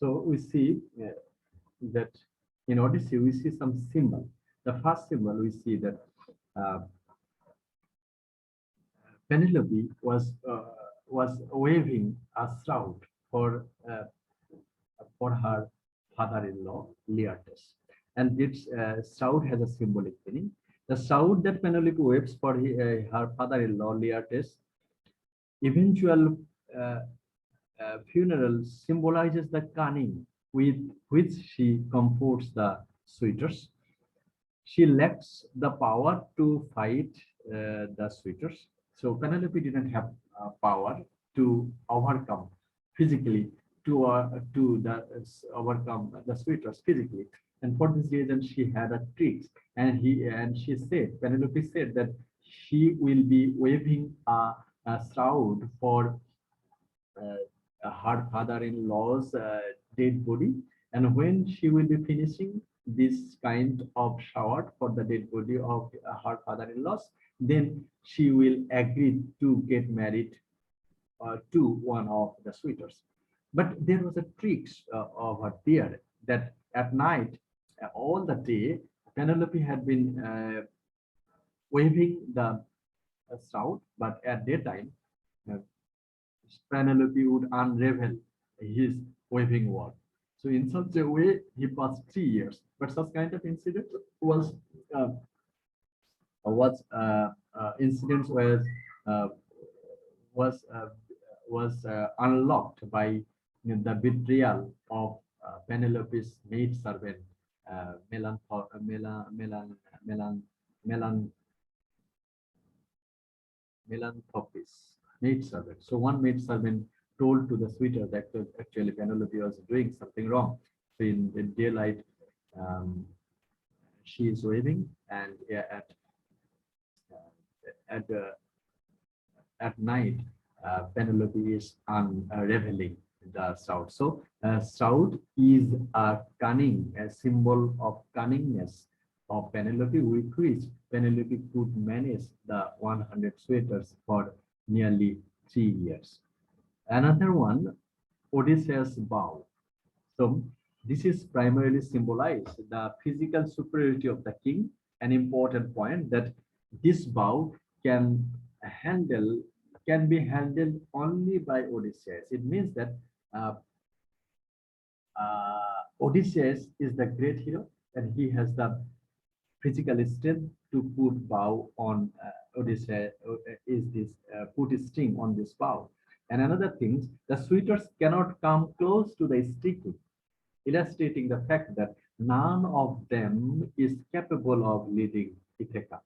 So we see that in Odyssey we see some symbol. The first symbol we see that uh, Penelope was waving a shroud for her father-in-law Laertes, and this shroud has a symbolic meaning. The shroud that Penelope waves for her father-in-law Laertes' eventual uh, funeral symbolizes the cunning with which she comforts the suitors. She lacks the power to fight the suitors. So Penelope didn't have power to overcome physically to overcome the suitors physically, and for this reason she had a trick. And she said, Penelope said that she will be waving a shroud for her father-in-law's dead body, and when she will be finishing this kind of shower for the dead body of her father-in-law's, then she will agree to get married to one of the suitors. But there was a trick over there that at night, all the day, Penelope had been waving the shroud, but at daytime, uh, Penelope would unravel his waving word. So in such a way, he passed 3 years. But such kind of incident uh, was incidents uh, was uh, was unlocked by the betrayal of Penelope's maid servant Melan, Melan, Melanthropis, maid servant. So one maid servant told to the suitor that actually Penelope was doing something wrong. So in daylight, um, she is waving, and at at night, Penelope is unraveling the shroud. So shroud is a symbol of cunningness of Penelope, with which Penelope could manage the 100 suitors for nearly 3 years. Another one, Odysseus' bow. So this is primarily symbolize the physical superiority of the king. An important point that this bow can handle can be handled only by Odysseus. It means that uh, Odysseus is the great hero, and he has the physical strength to put bow on Odysseus. Is this put a string on this bow? And another thing, the suitors cannot come close to the sticking, illustrating the fact that none of them is capable of leading Ithaca.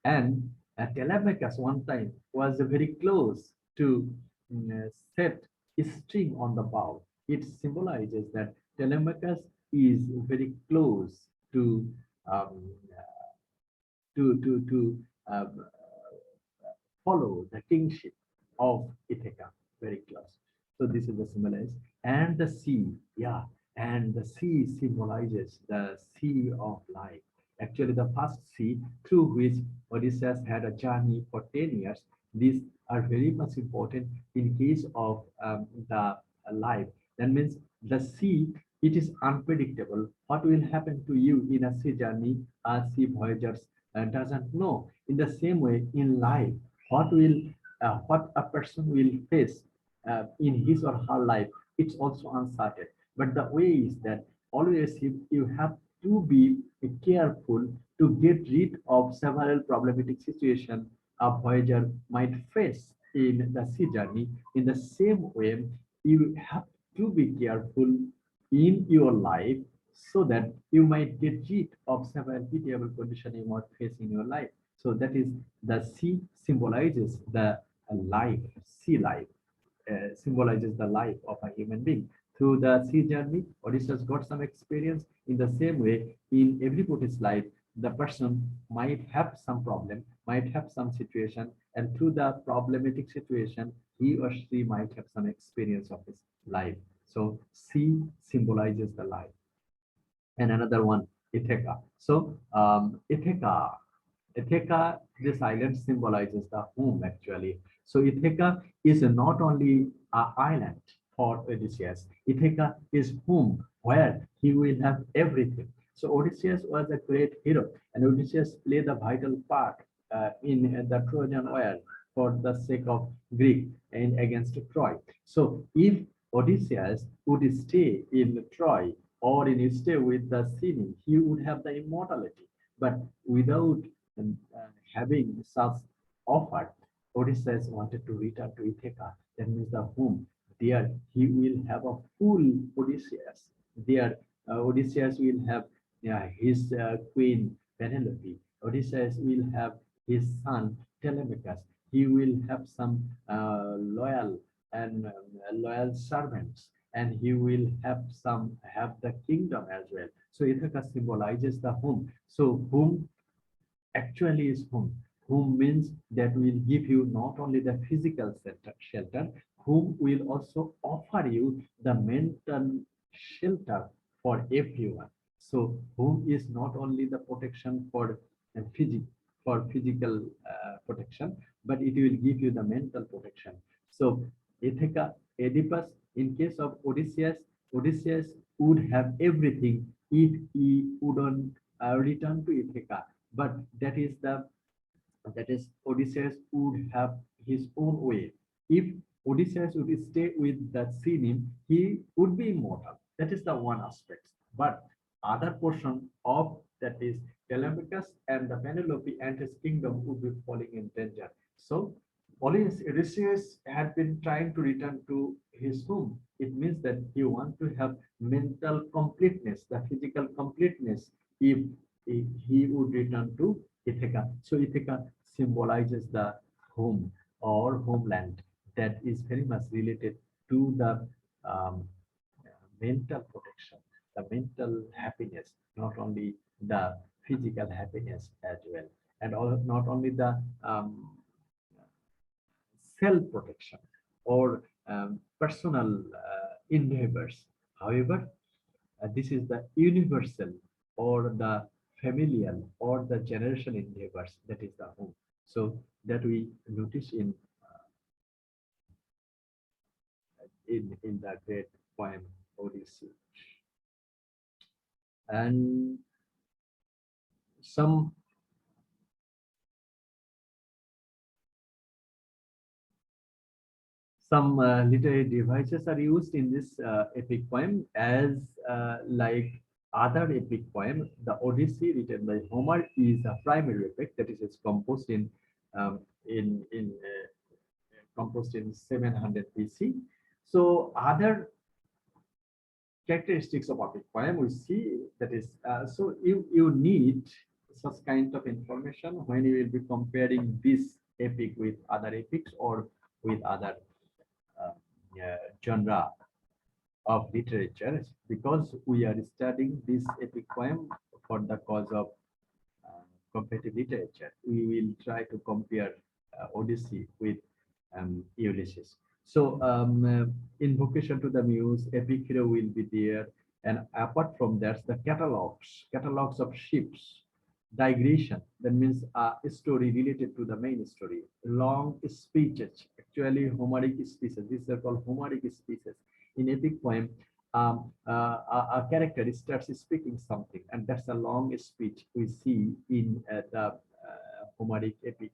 And Telemachus one time was very close to set a string on the bow. It symbolizes that Telemachus is very close to um, to follow the kingship of Ithaca, very close. So this is the symbolize. And the sea, yeah, and the sea symbolizes the sea of life. Actually, the first sea through which Odysseus had a journey for 10 years. These are very much important in case of the life. That means the sea, it is unpredictable. What will happen to you in a sea journey, a sea voyagers doesn't know. In the same way, in life, what a person will face in his or her life, it's also uncertain. But the way is that always you have to be careful to get rid of several problematic situations a voyager might face in the sea journey. In the same way, you have to be careful in your life so that you might get rid of several pitiable conditions you might face in your life. So that is the sea symbolizes the life, sea life symbolizes the life of a human being. Through the sea journey, Odysseus got some experience. In the same way, in everybody's life, the person might have some problem, might have some situation, and through the problematic situation, he or she might have some experience of his life. So sea symbolizes the life. And another one, Ithaca. So Ithaca, this island symbolizes the home actually. So Ithaca is not only an island, for Odysseus. Ithaca is home where he will have everything. So Odysseus was a great hero, and Odysseus played a vital part in the Trojan War for the sake of Greek and against Troy. So if Odysseus would stay in Troy or in stay with the city, he would have the immortality. But without having such offer, Odysseus wanted to return to Ithaca. That means the home. There he will have a full Odysseus. There Odysseus will have his queen Penelope. Odysseus will have his son Telemachus. He will have some loyal servants, and he will have the kingdom as well. So Ithaca symbolizes the home. So home actually is home. Home means that will give you not only the physical shelter, whom will also offer you the mental shelter for everyone. So home is not only the protection for physical protection, but it will give you the mental protection. So Ithaca, Oedipus, in case of Odysseus, Odysseus would have everything if he wouldn't return to Ithaca. But that is Odysseus would have his own way. If Odysseus would stay with the Cynic, he would be immortal. That is the one aspect. But other portion of that is Telemachus and the Penelope and his kingdom would be falling in danger. So Odysseus had been trying to return to his home. It means that he wants to have mental completeness, the physical completeness, if he would return to Ithaca. So Ithaca symbolizes the home or homeland that is very much related to the um, mental protection, the mental happiness, not only the physical happiness as well, and not only the self-protection or personal endeavors. However, this is the universal or the familial or the generational endeavors, that is the home. So that we notice in the great poem Odyssey. And some literary devices are used in this epic poem as like other epic poem. The Odyssey written by Homer is a primary epic, that is it's composed in 700 BC. So other characteristics of epic poem we see, that is so you need such kind of information when you will be comparing this epic with other epics or with other uh, genre of literature, because we are studying this epic poem for the cause of comparative literature. We will try to compare Odyssey with Ulysses. So invocation to the muse, epic hero will be there, and apart from that, the catalogs of ships, digression, that means a story related to the main story, long speeches, actually Homeric speeches, these are called Homeric speeches. In epic poem, a character starts speaking something, and that's a long speech we see in the Homeric epic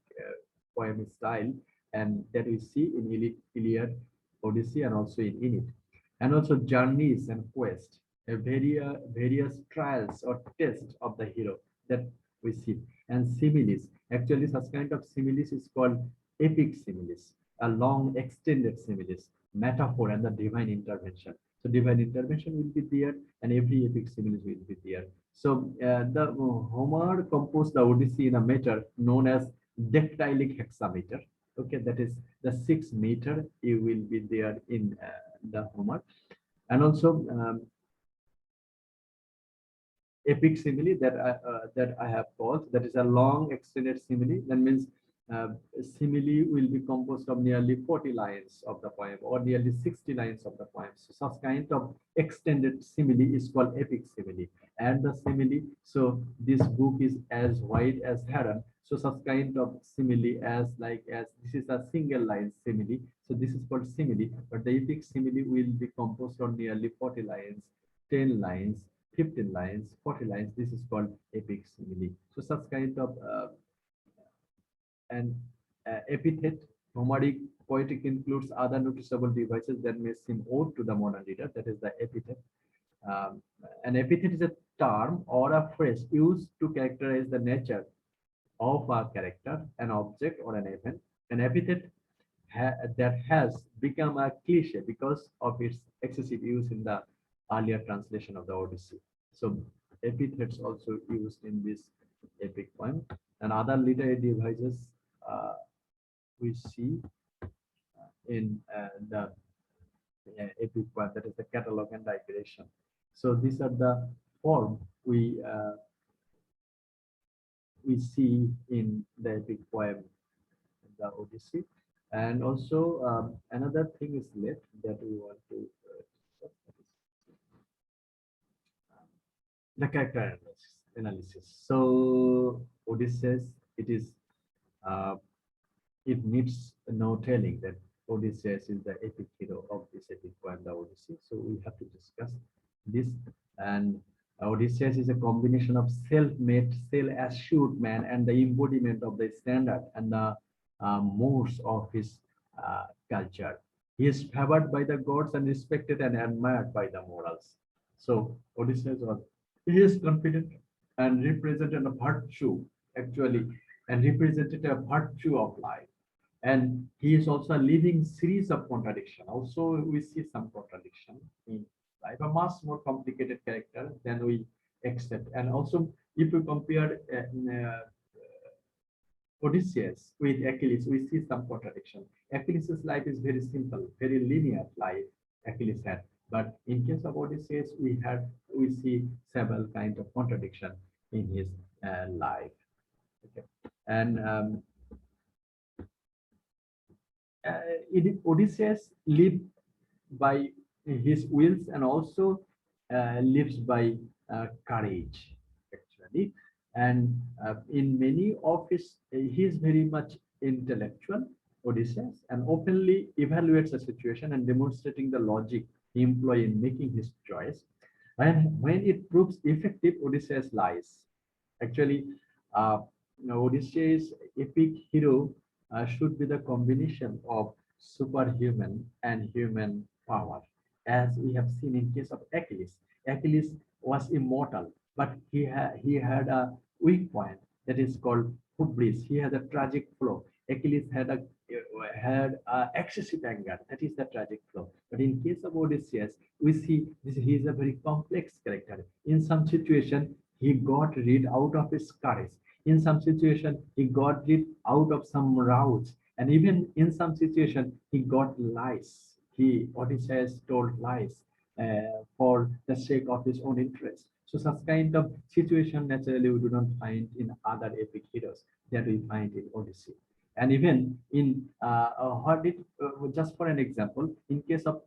poem style, and that we see in Iliad, Odyssey, and also in Aeneid. And also journeys and quests, various trials or tests of the hero that we see. And similes, actually such kind of similes is called epic similes, a long extended similes, metaphor, and the divine intervention. So divine intervention will be there, and every epic similes will be there. So the Homer composed the Odyssey in a meter known as dactylic hexameter. Okay, that is the 6 meter. You will be there in the Homer, and also epic simile that I have called, that is a long extended simile. That means simile will be composed of nearly 40 lines of the poem or nearly 60 lines of the poem. So such kind of extended simile is called epic simile. And the simile, so this book is as wide as heron. So such kind of simile as this is a single line simile. So this is called simile, but the epic simile will be composed on nearly 40 lines, 10 lines, 15 lines, 40 lines. This is called epic simile. So such kind of an epithet, Homeric poetic includes other noticeable devices that may seem odd to the modern reader. That is the epithet. Um, an epithet is a term or a phrase used to characterize the nature of a character, an object, or an event. An epithet that has become a cliche because of its excessive use in the earlier translation of the Odyssey. So epithets also used in this epic poem. And other literary devices uh, we see in the epic poem, that is the catalog and digression. So these are the form we see in the epic poem, the Odyssey. And also another thing is left that we want to the character analysis. So Odysseus, uh, it needs no telling that Odysseus is the epic hero of this epic poem, the Odyssey. So we have to discuss this. And Odysseus is a combination of self-made, self-assured man and the embodiment of the standard and the mores of his culture. He is favored by the gods and respected and admired by the morals. So Odysseus was, he is confident and represented a virtue, actually, and represented a virtue of life. And he is also a living series of contradiction. Also, we see some contradiction in life, a much more complicated character than we accept. And also, if we compare Odysseus with Achilles, we see some contradiction. Achilles' life is very simple, very linear life Achilles had. But in case of Odysseus, we see several kinds of contradiction in his life. Okay. And Odysseus lived by his wills and also lives by courage, actually. And in many of he is very much intellectual, Odysseus, and openly evaluates the situation and demonstrating the logic he employs in making his choice. And when it proves effective, Odysseus lies. Actually, Odysseus' epic hero should be the combination of superhuman and human power. As we have seen in case of Achilles, Achilles was immortal, but he had a weak point that is called hubris. He had a tragic flaw. Achilles had excessive anger. That is the tragic flaw. But in case of Odysseus, we see he is a very complex character. In some situation, he got rid out of his courage. In some situation, he got rid out of some routes. And even in some situation, he got lies. Odysseus told lies for the sake of his own interest. So such kind of situation naturally we do not find in other epic heroes that we find in Odyssey. And even in just for an example, in case of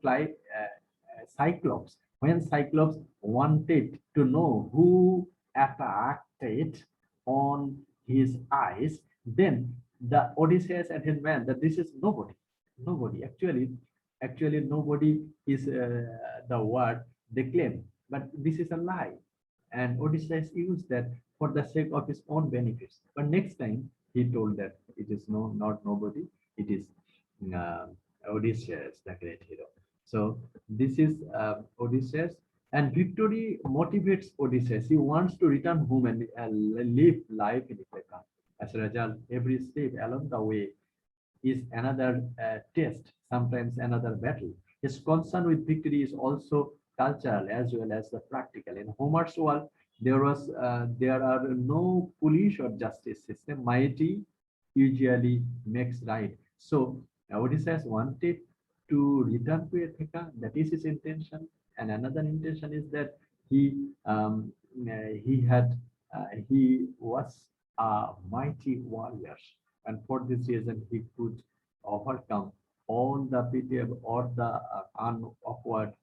Cyclops, when Cyclops wanted to know who attacked it on his eyes, then the Odysseus and his man that this is nobody. Nobody. Actually, nobody is the word they claim, but this is a lie. And Odysseus used that for the sake of his own benefits. But next time he told that it is not nobody, it is uh, Odysseus, the great hero. So this is Odysseus, and victory motivates Odysseus. He wants to return home and live life in Ithaca. As a result, every step along the way is another test, sometimes another battle. His concern with victory is also cultural as well as the practical. In Homer's world, there are no police or justice system. Mighty usually makes right. So Odysseus wanted to return to Ithaca. That is his intention. And another intention is that he was a mighty warrior, and for this reason he could overcome all the pitiable or the awkward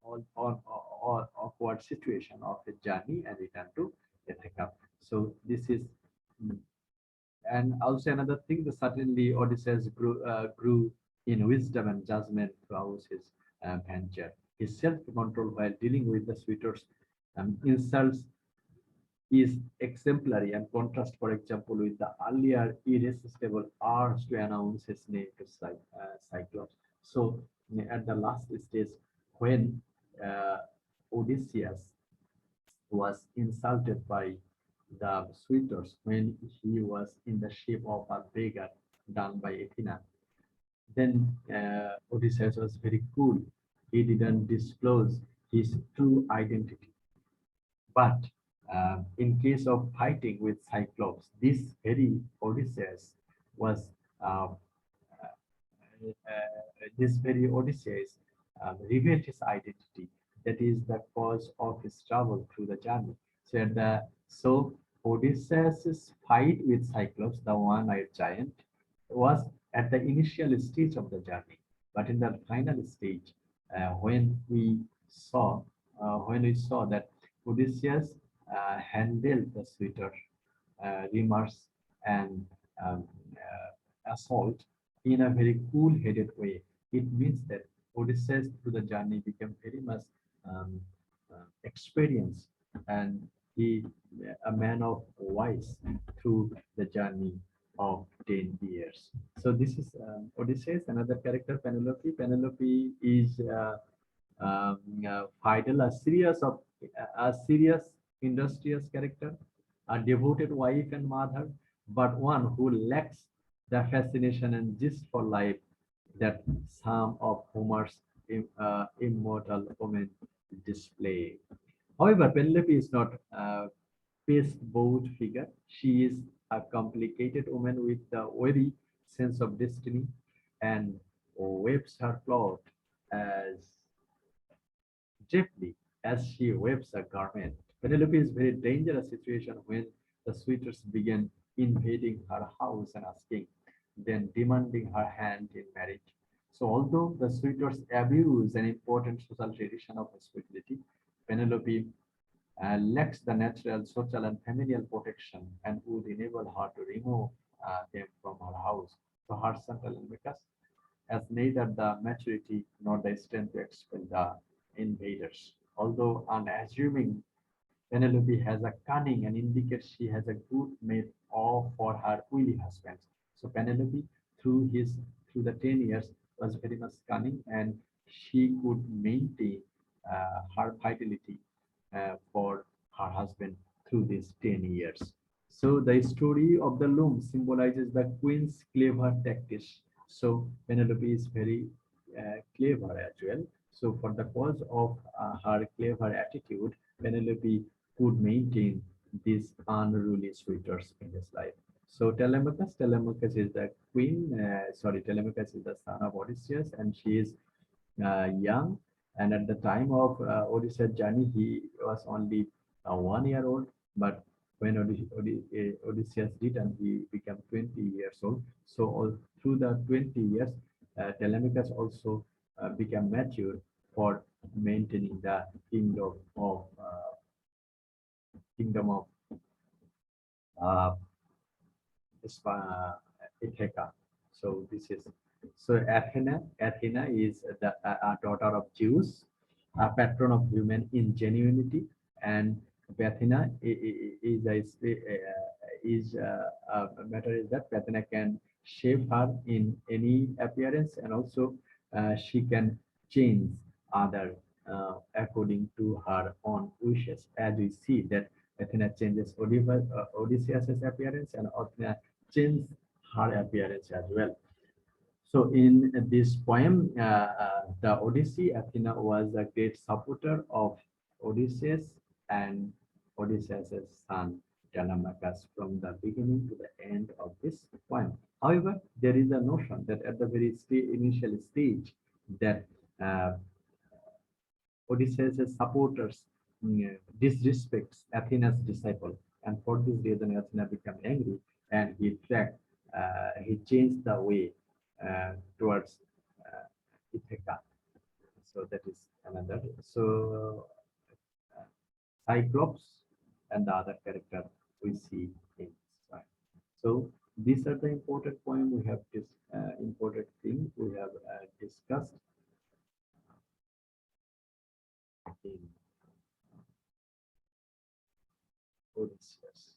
all awkward situation of the journey and return to Ithaca. So this is And also another thing, that certainly Odysseus grew in wisdom and judgment throughout his venture. His self-control while dealing with the suitors' insults is exemplary and contrast, for example, with the earlier irresistible urge to announce his name to Cyclops. So at the last stage, when uh, Odysseus was insulted by the suitors when he was in the shape of a beggar done by Athena, then Odysseus was very cool. He didn't disclose his true identity. But in case of fighting with Cyclops, this very Odysseus was this very Odysseus revealed his identity. That is the cause of his trouble through the journey. So Odysseus' fight with Cyclops, the one-eyed giant, was at the initial stage of the journey. But in the final stage, when we saw that Odysseus handled the suitor remarks and um, assault in a very cool-headed way. It means that Odysseus through the journey became very much um, experienced, and he a man of wise through the journey of 10 years. So this is Odysseus. Another character, Penelope. Penelope is Fidel, a serious, industrious character, a devoted wife and mother, but one who lacks the fascination and zest for life that some of Homer's immortal women display. However, Penelope is not a pasteboard figure. She is a complicated woman with a very sense of destiny and weaves her plot as deeply as she weaves a garment. Penelope is very dangerous situation when the suitors begin invading her house and asking, then demanding her hand in marriage. So although the suitors abuse an important social tradition of hospitality, Penelope lacks the natural, social, and familial protection and would enable her to remove them from her house. So her son Telemachus has neither the maturity nor the strength to expel the invaders. Although unassuming, Penelope has a cunning and indicates she has a good mate of for her wily husband. So Penelope, through the 10 years, was very much cunning, and she could maintain her fidelity for her husband through these 10 years. So the story of the loom symbolizes the queen's clever tactics. So Penelope is very clever as well. So for the cause of her clever attitude, Penelope could maintain these unruly suitors in his life. So Telemachus is the queen. Telemachus is the son of Odysseus, and she is young. And at the time of Odysseus' journey, he was only 1 year old. But when Odysseus returned, he became 20 years old. So through the 20 years, Telemachus also became mature for maintaining the kingdom of uh, Ithaca. So this is so Athena. Athena is the a daughter of Zeus, a patron of human ingenuity, and Athena is matter is that Athena can shape her in any appearance, and also she can change other according to her own wishes. As we see that Athena changes Odysseus' appearance, and Athena changes her appearance as well. So in this poem, the Odyssey, Athena was a great supporter of Odysseus and Odysseus' son Telemachus from the beginning to the end of this poem. However, there is a notion that at the very initial stage that uh, Odysseus' supporters disrespects Athena's disciple, and for this reason, Athena became angry, and he changed the way towards Ithaca. So that is another. So Cyclops and the other character we see in this. So These are the important point we have important thing we have discussed in Odysseus.